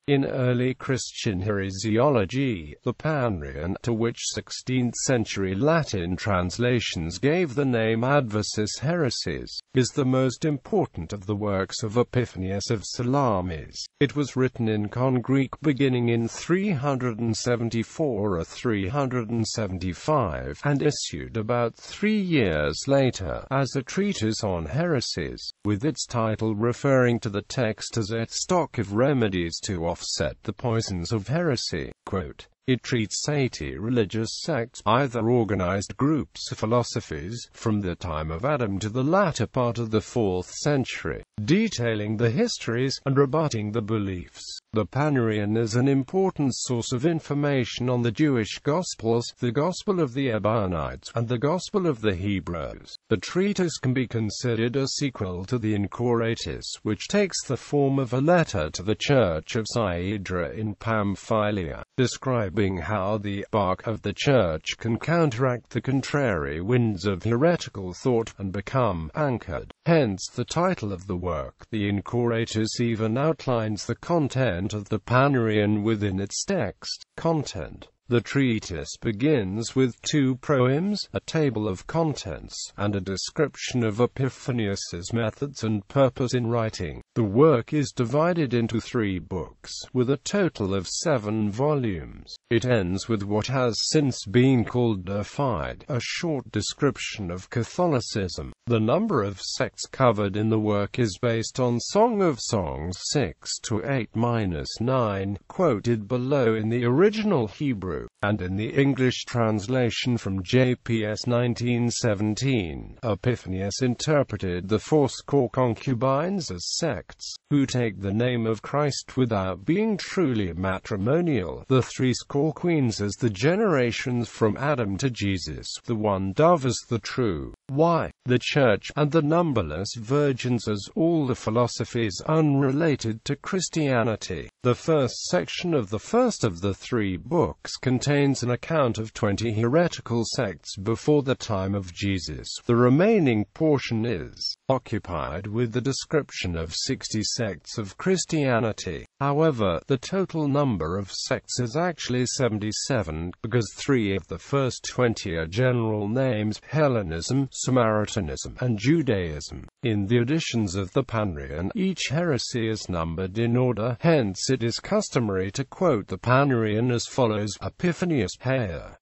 In early Christian heresiology, the Panarion, to which 16th-century Latin translations gave the name Adversus Haereses, is the most important of the works of Epiphanius of Salamis. It was written in Koine Greek beginning in 374 or 375, and issued about 3 years later, as a treatise on heresies, with its title referring to the text as a stock of remedies to offset the poisons of heresy. Quote, it treats 80 religious sects, either organized groups of philosophies, from the time of Adam to the latter part of the 4th century, detailing the histories, and rebutting the beliefs. The Panarion is an important source of information on the Jewish Gospels, the Gospel of the Ebionites, and the Gospel of the Hebrews. The treatise can be considered a sequel to the Ancoratus, which takes the form of a letter to the Church of Syedra in Pamphylia, describing how the barque of the Church can counteract the contrary winds of heretical thought, and become anchored. Hence the title of the work. The Ancoratus even outlines the content of the Panarion within its text. Content. The treatise begins with 2 proems, a table of contents, and a description of Epiphanius's methods and purpose in writing. The work is divided into 3 books, with a total of 7 volumes. It ends with what has since been called deified, a short description of Catholicism. The number of sects covered in the work is based on Song of Songs 6-8-9, quoted below in the original Hebrew, and in the English translation from JPS 1917. Epiphanius interpreted the 4 score concubines as sects, who take the name of Christ without being truly matrimonial, the 3 score queens as the generations from Adam to Jesus, the 1 dove as the true Y, the Church, and the numberless virgins as all the philosophies unrelated to Christianity. The first section of the first of the 3 books contains an account of 20 heretical sects before the time of Jesus. The remaining portion is occupied with the description of 60 sects of Christianity. However, the total number of sects is actually 77, because 3 of the first 20 are general names: Hellenism, Samaritanism, and Judaism. In the editions of the Panarion, each heresy is numbered in order, hence it is customary to quote the Panarion as follows: Epiphanius Haereses.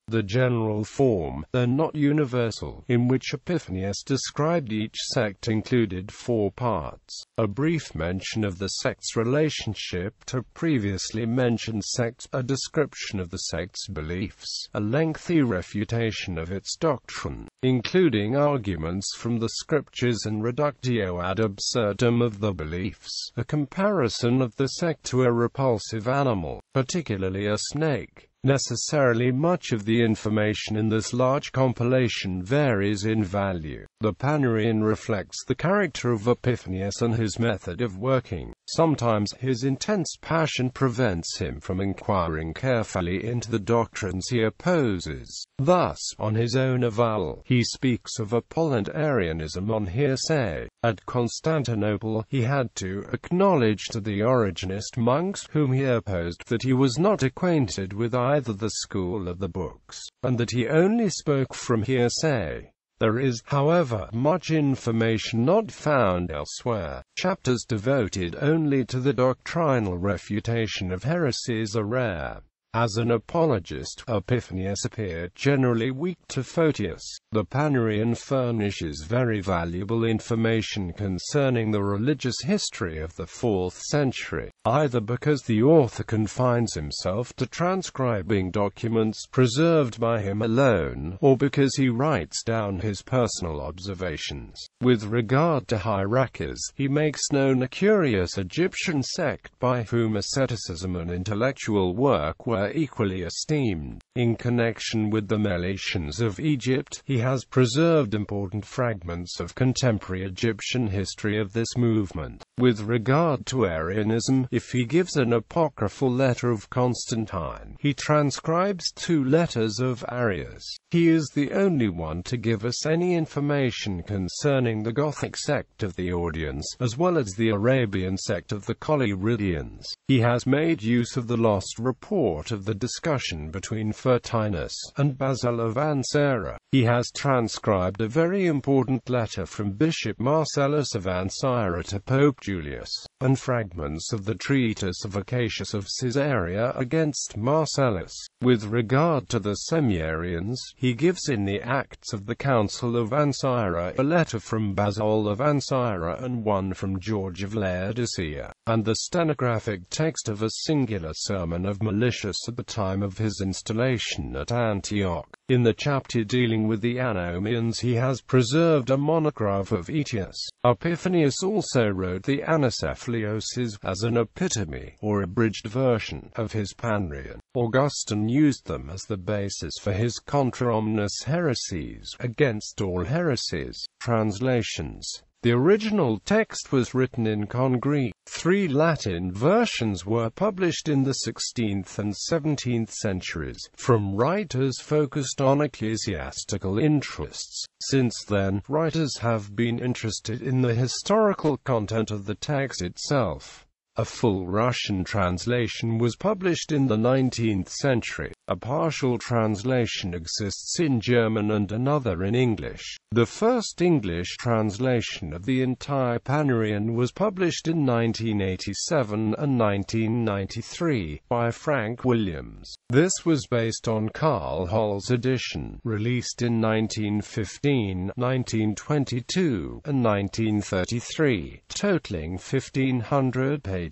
The general form, though not universal, in which Epiphanius described each sect included 4 parts: a brief mention of the sect's relationship to previously mentioned sects, a description of the sect's beliefs, a lengthy refutation of its doctrine, including arguments from the scriptures and reductio ad absurdum of the beliefs, a comparison of the sect to a repulsive animal, particularly a snake. Necessarily much of the information in this large compilation varies in value. The Panarion reflects the character of Epiphanius and his method of working. Sometimes his intense passion prevents him from inquiring carefully into the doctrines he opposes. Thus, on his own avowal, he speaks of Apollinarianism on hearsay. At Constantinople, he had to acknowledge to the Origenist monks whom he opposed that he was not acquainted with either the school of the books, and that he only spoke from hearsay. There is, however, much information not found elsewhere. Chapters devoted only to the doctrinal refutation of heresies are rare. As an apologist, Epiphanius appeared generally weak to Photius. The Panarion furnishes very valuable information concerning the religious history of the 4th century, either because the author confines himself to transcribing documents preserved by him alone, or because he writes down his personal observations. With regard to heresies, he makes known a curious Egyptian sect by whom asceticism and intellectual work were are equally esteemed. In connection with the Meletians of Egypt, he has preserved important fragments of contemporary Egyptian history of this movement. With regard to Arianism, if he gives an apocryphal letter of Constantine, he transcribes 2 letters of Arius. He is the only one to give us any information concerning the Gothic sect of the Audians, as well as the Arabian sect of the Collyridians. He has made use of the lost report of the discussion between Furtinus and Basil of Ancyra. He has transcribed a very important letter from Bishop Marcellus of Ancyra to Pope Julius, and fragments of the treatise of Acacius of Caesarea against Marcellus. With regard to the Semi-Arians, he gives in the Acts of the Council of Ancyra a letter from Basil of Ancyra and one from George of Laodicea, and the stenographic text of a singular sermon of Meletius at the time of his installation at Antioch. In the chapter dealing with the Anomians, he has preserved a monograph of Aetius. Epiphanius also wrote the Anacephaloses as an epitome, or abridged version, of his Panarion. Augustine used them as the basis for his Contra omnes heresies, against all heresies, translations. The original text was written in Koine Greek. 3 Latin versions were published in the 16th and 17th centuries, from writers focused on ecclesiastical interests. Since then, writers have been interested in the historical content of the text itself. A full Russian translation was published in the 19th century. A partial translation exists in German and another in English. The first English translation of the entire Panarion was published in 1987 and 1993 by Frank Williams. This was based on Carl Hall's edition, released in 1915, 1922, and 1933, totaling 1,500 pages.